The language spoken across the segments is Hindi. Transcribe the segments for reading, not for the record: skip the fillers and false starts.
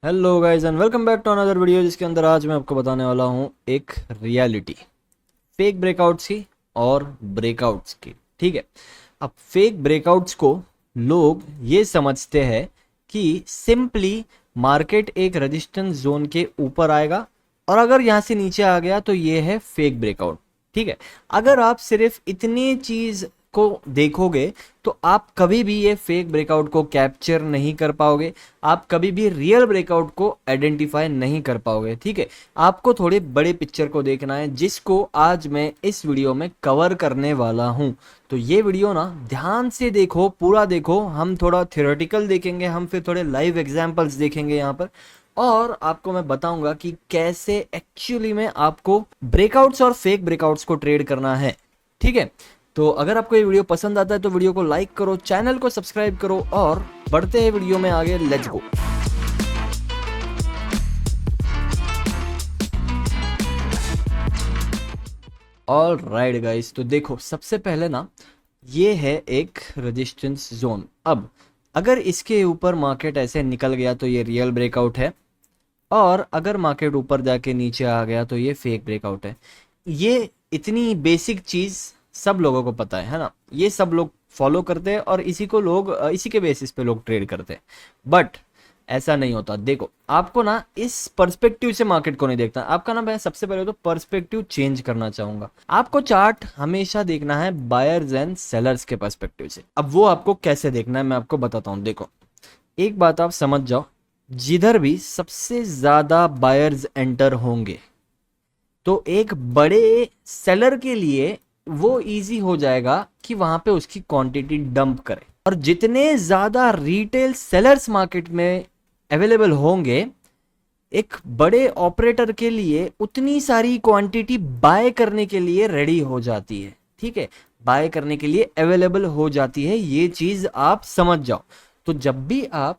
Hello guys and welcome back to another video जिसके अंदर आज मैं आपको बताने वाला हूँ एक रियलिटी फेक ब्रेकआउट्स की और ब्रेकआउट्स की। ठीक है, अब फेक ब्रेकआउट्स को लोग ये समझते हैं कि सिंपली मार्केट एक रेजिस्टेंस जोन के ऊपर आएगा और अगर यहाँ से नीचे आ गया तो ये है फेक ब्रेकआउट। ठीक है, अगर आप सिर्फ इतनी चीज को देखोगे तो आप कभी भी ये फेक ब्रेकआउट को कैप्चर नहीं कर पाओगे, आप कभी भी रियल ब्रेकआउट को आइडेंटिफाई नहीं कर पाओगे। ठीक है, आपको थोड़े बड़े पिक्चर को देखना है जिसको आज मैं इस वीडियो में कवर करने वाला हूं। तो ये वीडियो ना ध्यान से देखो, पूरा देखो। हम थोड़ा थ्योरेटिकल देखेंगे, हम फिर थोड़े लाइव एग्जांपल्स देखेंगे यहाँ पर, और आपको मैं बताऊंगा कि कैसे एक्चुअली में आपको ब्रेकआउट्स और फेक ब्रेकआउट्स को ट्रेड करना है। ठीक है, तो अगर आपको ये वीडियो पसंद आता है तो वीडियो को लाइक करो, चैनल को सब्सक्राइब करो और बढ़ते हैं वीडियो में आगे। Let's go. All right guys, तो देखो सबसे पहले ना ये है एक रेजिस्टेंस जोन। अब अगर इसके ऊपर मार्केट ऐसे निकल गया तो ये रियल ब्रेकआउट है, और अगर मार्केट ऊपर जाके नीचे आ गया तो ये फेक ब्रेकआउट है। ये इतनी बेसिक चीज सब लोगों को पता है ना, ये सब लोग फॉलो करते हैं और इसी को लोग इसी के बेसिस पे लोग ट्रेड करते हैं। बट ऐसा नहीं होता। देखो आपको ना इस पर्सपेक्टिव से मार्केट को नहीं देखना। आपका ना मैं सबसे पहले तो पर्सपेक्टिव चेंज करना चाहूंगा। आपको चार्ट हमेशा देखना है बायर्स एंड सेलर्स के पर्सपेक्टिव से। अब वो आपको कैसे देखना है मैं आपको बताता हूँ। देखो एक बात आप समझ जाओ, जिधर भी सबसे ज्यादा बायर्स एंटर होंगे तो एक बड़े सेलर के लिए वो इजी हो जाएगा कि वहां पे उसकी क्वांटिटी डंप करे, और जितने ज्यादा रिटेल सेलर्स मार्केट में अवेलेबल होंगे एक बड़े ऑपरेटर के लिए उतनी सारी क्वांटिटी बाय करने के लिए रेडी हो जाती है। ठीक है, बाय करने के लिए अवेलेबल हो जाती है, ये चीज आप समझ जाओ। तो जब भी आप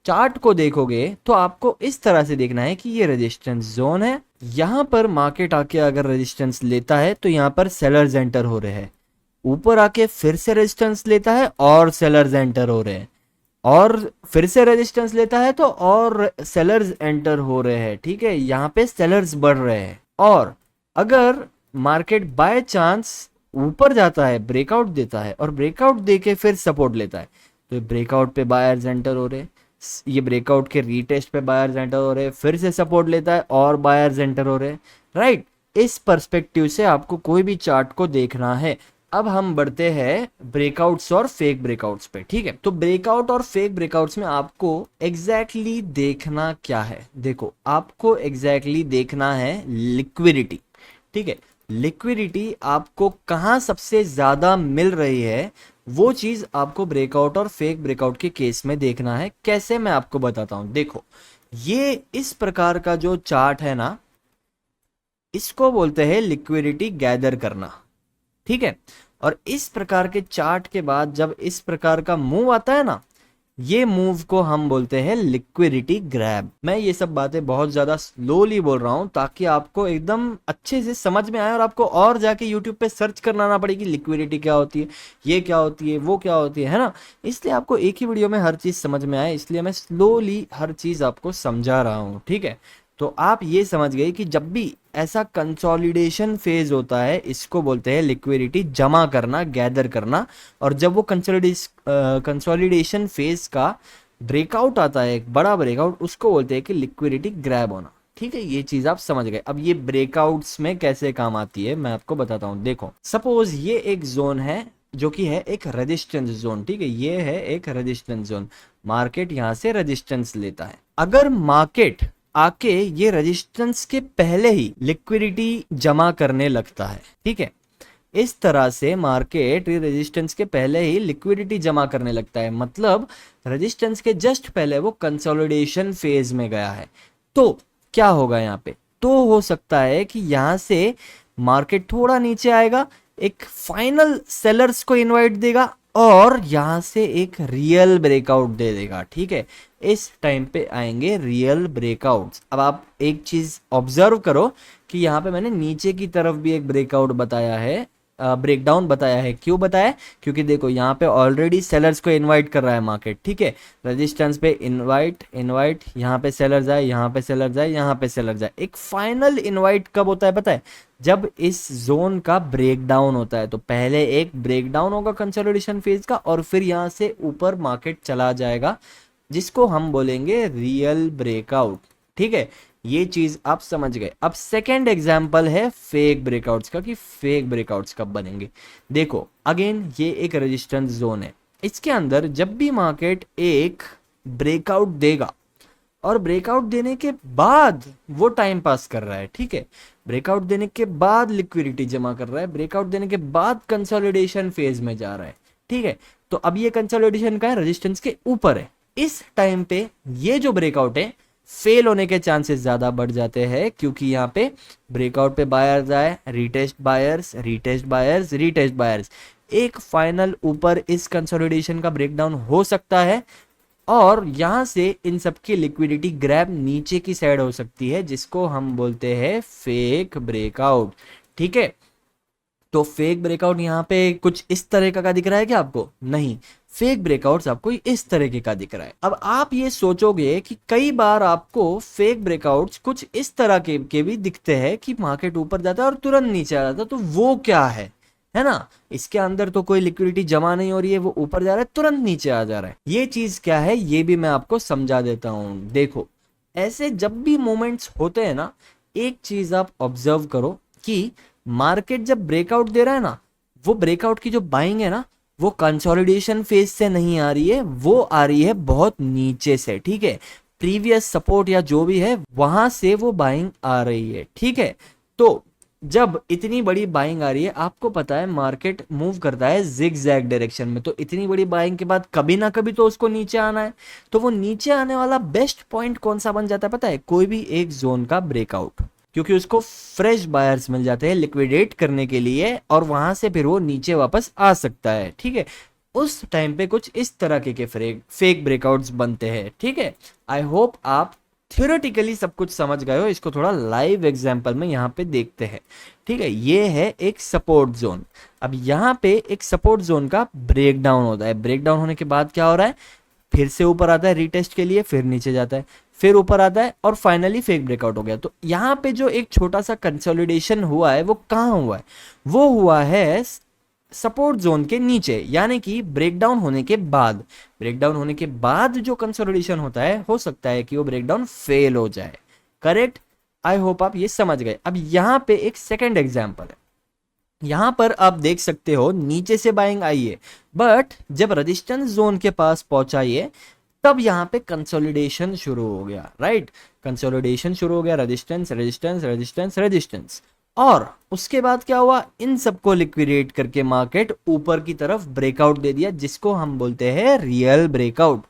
चार्ट को देखोगे तो आपको इस तरह से देखना है कि ये रेजिस्टेंस जोन है, यहां पर मार्केट आके अगर रेजिस्टेंस लेता है तो यहां पर सेलर्स एंटर हो रहे हैं, ऊपर आके फिर से रेजिस्टेंस लेता है और सेलर्स एंटर हो रहे हैं, और फिर से रेजिस्टेंस लेता है तो और सेलर्स एंटर हो रहे हैं। ठीक है, यहाँ पे सेलर्स बढ़ रहे हैं, और अगर मार्केट बाय चांस ऊपर जाता है, ब्रेकआउट देता है और ब्रेकआउट देके फिर सपोर्ट लेता है, तो ब्रेकआउट पे बायर्स एंटर हो रहे हैं, ये ब्रेकआउट के रीटेस्ट पे बायर्स एंटर हो रहे हैं, फिर से सपोर्ट लेता है और बायर्स एंटर हो रहे हैं। राइट, इस पर्सपेक्टिव से आपको कोई भी चार्ट को देखना है। अब हम बढ़ते हैं ब्रेकआउट्स और फेक ब्रेकआउट्स पे। ठीक है, तो ब्रेकआउट और फेक ब्रेकआउट्स में आपको एग्जैक्टली देखना क्या है। देखो आपको एग्जैक्टली देखना है लिक्विडिटी। ठीक है, लिक्विडिटी आपको कहाँ सबसे ज्यादा मिल रही है, वो चीज आपको ब्रेकआउट और फेक ब्रेकआउट के केस में देखना है। कैसे, मैं आपको बताता हूं। देखो ये इस प्रकार का जो चार्ट है ना, इसको बोलते हैं लिक्विडिटी गैदर करना। ठीक है, और इस प्रकार के चार्ट के बाद जब इस प्रकार का मूव आता है ना, ये मूव को हम बोलते हैं लिक्विडिटी ग्रैब। मैं ये सब बातें बहुत ज्यादा स्लोली बोल रहा हूं ताकि आपको एकदम अच्छे से समझ में आए और आपको और जाके यूट्यूब पे सर्च करना ना पड़े कि लिक्विडिटी क्या होती है, ये क्या होती है, वो क्या होती है ना। इसलिए आपको एक ही वीडियो में हर चीज समझ में आए, इसलिए मैं स्लोली हर चीज आपको समझा रहा हूँ। ठीक है, तो आप ये समझ गए कि जब भी ऐसा कंसोलिडेशन फेज होता है, इसको बोलते हैं लिक्विडिटी जमा करना, गैदर करना, और जब वो कंसोलिडेशन फेज का ब्रेकआउट आता है, एक बड़ा ब्रेकआउट, उसको बोलते हैं कि लिक्विडिटी ग्रैब होना। ठीक है, ये चीज आप समझ गए। अब ये ब्रेकआउट्स में कैसे काम आती है मैं आपको बताता हूँ। देखो सपोज ये एक जोन है जो कि है एक रेजिस्टेंस जोन। ठीक है, ये है एक रेजिस्टेंस जोन, मार्केट यहां से रेजिस्टेंस लेता है। अगर मार्केट आके ये रेजिस्टेंस के पहले ही लिक्विडिटी जमा करने लगता है, ठीक है, इस तरह से मार्केट रेजिस्टेंस के पहले ही लिक्विडिटी जमा करने लगता है, मतलब रेजिस्टेंस के जस्ट पहले वो कंसोलिडेशन फेज में गया है, तो क्या होगा यहाँ पे, तो हो सकता है कि यहाँ से मार्केट थोड़ा नीचे आएगा, एक फाइनल सेलर्स को इनवाइट देगा और यहां से एक रियल ब्रेकआउट दे देगा। ठीक है, इस टाइम पे आएंगे रियल ब्रेकआउट्स। अब आप एक चीज ऑब्जर्व करो कि यहाँ पे मैंने नीचे की तरफ भी एक ब्रेकआउट बताया है ब्रेकडाउन बताया है। क्यों बताया? क्योंकि देखो यहाँ पे ऑलरेडी सेलर्स को इनवाइट कर रहा है मार्केट, ठीक है, रेजिस्टेंस पे इनवाइट इनवाइट, यहाँ पे सेलर्स आए, यहाँ पे सेलर्स आए, यहाँ पे सेलर्स आए। एक फाइनल इनवाइट कब होता है पता है? जब इस जोन का ब्रेकडाउन होता है। तो पहले एक ब्रेकडाउन होगा कंसोलिडेशन फेज का, और फिर यहाँ से ऊपर मार्केट चला जाएगा, जिसको हम बोलेंगे रियल ब्रेकआउट, ठीक है। ये चीज आप समझ गए। अब सेकेंड एग्जाम्पल है फेक ब्रेकआउट्स का, कि फेक ब्रेकआउट्स कब बनेंगे। देखो अगेन ये एक रेजिस्टेंस जोन है, इसके अंदर जब भी मार्केट एक ब्रेकआउट देगा, और ब्रेकआउट देने के बाद वो टाइम पास कर रहा है, ठीक है, ब्रेकआउट देने के बाद लिक्विडिटी जमा कर रहा है, ब्रेकआउट देने के बाद कंसोलिडेशन फेज में जा रहा है, ठीक है। तो अब ये कंसोलिडेशन का है, रेजिस्टेंस के ऊपर है। इस टाइम पे ये जो ब्रेकआउट है फेल होने के चांसेस ज्यादा बढ़ जाते हैं, क्योंकि यहाँ पे ब्रेकआउट पे बायर्स आए, retest buyers, retest buyers, retest buyers, एक फाइनल ऊपर इस कंसोलिडेशन का ब्रेकडाउन हो सकता है, और यहां से इन सबकी लिक्विडिटी ग्रैब नीचे की साइड हो सकती है, जिसको हम बोलते हैं फेक ब्रेकआउट, ठीक है। तो फेक ब्रेकआउट यहाँ पे कुछ इस तरह का दिख रहा है क्या आपको? नहीं, फेक ब्रेकआउट्स आपको इस तरीके का दिख रहा है। अब आप ये सोचोगे कि कई बार आपको फेक ब्रेकआउट्स कुछ इस तरह के भी दिखते हैं कि मार्केट ऊपर जाता है और तुरंत नीचे आ जाता है, तो वो क्या है ना? इसके अंदर तो कोई लिक्विडिटी जमा नहीं हो रही है, वो ऊपर जा रहा है, तुरंत नीचे आ जा रहा है। ये चीज क्या है ये भी मैं आपको समझा देता हूं। देखो ऐसे जब भी मोमेंट्स होते हैं ना, एक चीज आप ऑब्जर्व करो कि मार्केट जब ब्रेकआउट दे रहा है ना, वो ब्रेकआउट की जो बाइंग है ना, वो कंसोलिडेशन फेज से नहीं आ रही है, वो आ रही है बहुत नीचे से, ठीक है, प्रीवियस सपोर्ट या जो भी है वहां से वो बाइंग आ रही है, ठीक है। तो जब इतनी बड़ी बाइंग आ रही है, आपको पता है मार्केट मूव करता है जिग जैग डायरेक्शन में, तो इतनी बड़ी बाइंग के बाद कभी ना कभी तो उसको नीचे आना है। तो वो नीचे आने वाला बेस्ट पॉइंट कौन सा बन जाता है पता है? कोई भी एक जोन का ब्रेकआउट, क्योंकि उसको फ्रेश बायर्स मिल जाते हैं लिक्विडेट करने के लिए, और वहां से फिर वो नीचे वापस आ सकता है, ठीक है। उस टाइम पे कुछ इस तरह के फेक ब्रेकआउट्स बनते हैं, ठीक है। आई होप आप थियोरेटिकली सब कुछ समझ गए हो। इसको थोड़ा लाइव एग्जांपल में यहाँ पे देखते हैं, ठीक है। ये है एक सपोर्ट जोन। अब यहाँ पे एक सपोर्ट जोन का ब्रेकडाउन होता है, ब्रेकडाउन होने के बाद क्या हो रहा है? फिर से ऊपर आता है रीटेस्ट के लिए, फिर नीचे जाता है, फिर ऊपर आता है, और फाइनली फेक ब्रेकआउट हो गया। तो यहाँ पे जो एक छोटा सा कंसोलिडेशन हुआ है वो कहाँ हुआ है? वो हुआ है सपोर्ट जोन के नीचे, यानी कि ब्रेकडाउन होने के बाद। ब्रेकडाउन होने के बाद जो कंसोलिडेशन होता है, हो सकता है कि वो ब्रेकडाउन फेल हो जाए, करेक्ट। आई होप आप ये समझ गए। अब यहाँ पे एक सेकेंड एग्जाम्पल है, यहां पर आप देख सकते हो नीचे से बाइंग आई है, बट जब रेजिस्टेंस जोन के पास पहुंचा ये, तब यहां पे कंसोलिडेशन शुरू हो गया, राइट। कंसोलिडेशन शुरू हो गया, रेजिस्टेंस रेजिस्टेंस रेजिस्टेंस रेजिस्टेंस, और उसके बाद क्या हुआ? इन सबको लिक्विडेट करके मार्केट ऊपर की तरफ ब्रेकआउट दे दिया, जिसको हम बोलते हैं रियल ब्रेकआउट,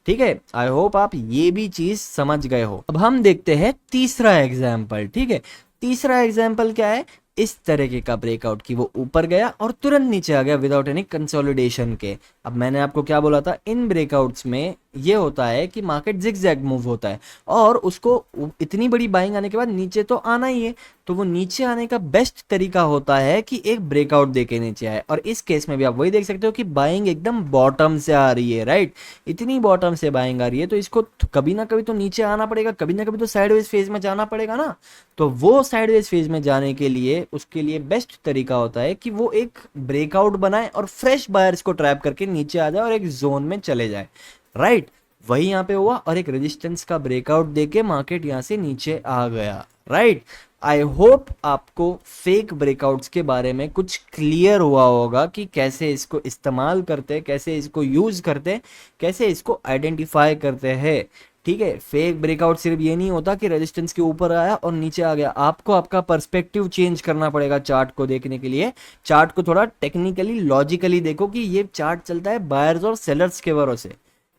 ठीक है। आई होप आप ये भी चीज समझ गए हो। अब हम देखते हैं तीसरा एग्जाम्पल, ठीक है। तीसरा एग्जाम्पल क्या है? इस तरीके का ब्रेकआउट की वो ऊपर गया और तुरंत नीचे आ गया विदाउट एनी कंसोलिडेशन के। अब मैंने आपको क्या बोला था? इन ब्रेकआउट्स में ये होता है कि मार्केट जिगजैग मूव होता है, और उसको इतनी बड़ी बाइंग आने के बाद नीचे तो आना ही है। तो वो नीचे आने का बेस्ट तरीका होता है कि एक ब्रेकआउट देके नीचे आए, और इस केस में भी आप वही देख सकते हो कि बाइंग एकदम बॉटम से आ रही है, राइट। इतनी बॉटम से बाइंग आ रही है, तो इसको कभी ना कभी तो नीचे आना पड़ेगा, कभी ना कभी तो साइडवेज फेज में जाना पड़ेगा ना। तो वो साइडवेज फेज में जाने के लिए उसके लिए बेस्ट तरीका होता है कि वो एक ब्रेकआउट बनाए और फ्रेश बायर्स को ट्रैप करके नीचे आ जाए और एक जोन में चले जाए, राइट। वही यहाँ पे हुआ, और एक रेजिस्टेंस का ब्रेकआउट देके मार्केट यहाँ से नीचे आ गया, राइट। आई होप आपको फेक ब्रेकआउट्स के बारे में कुछ क्लियर हुआ होगा कि कैसे इसको इस्तेमाल करते, कैसे इसको यूज करते, कैसे इसको आइडेंटिफाई करते हैं, ठीक है। फेक ब्रेकआउट सिर्फ ये नहीं होता कि रेजिस्टेंस के ऊपर आया और नीचे आ गया। आपको आपका पर्सपेक्टिव चेंज करना पड़ेगा चार्ट को देखने के लिए। चार्ट को थोड़ा टेक्निकली लॉजिकली देखो कि ये चार्ट चलता है बायर्स और सेलर्स के भरोसे,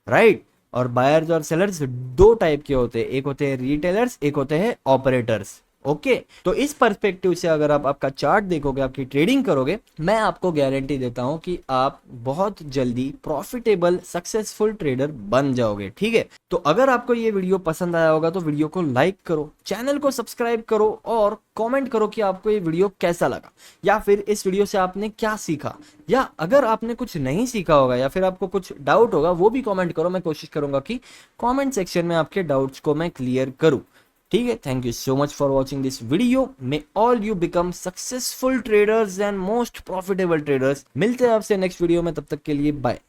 राइट। और बायर्स और सेलर्स दो टाइप के होते हैं, एक होते हैं रिटेलर्स, एक होते हैं ऑपरेटर्स, ओके, तो इस पर्सपेक्टिव से अगर आप आपका चार्ट देखोगे, आपकी ट्रेडिंग करोगे, मैं आपको गारंटी देता हूं कि आप बहुत जल्दी प्रॉफिटेबल सक्सेसफुल ट्रेडर बन जाओगे। ठीक है, तो अगर आपको ये वीडियो पसंद आया होगा तो वीडियो को लाइक करो, चैनल को सब्सक्राइब करो और कमेंट करो कि आपको ये वीडियो कैसा लगा, या फिर इस वीडियो से आपने क्या सीखा, या अगर आपने कुछ नहीं सीखा होगा या फिर आपको कुछ डाउट होगा वो भी कमेंट करो। मैं कोशिश करूंगा कि कमेंट सेक्शन में आपके डाउट्स को मैं क्लियर करूं। ठीक है, thank you so much for watching this video. May all you become successful traders and most profitable traders. मिलते हैं आपसे नेक्स्ट वीडियो में, तब तक के लिए बाय।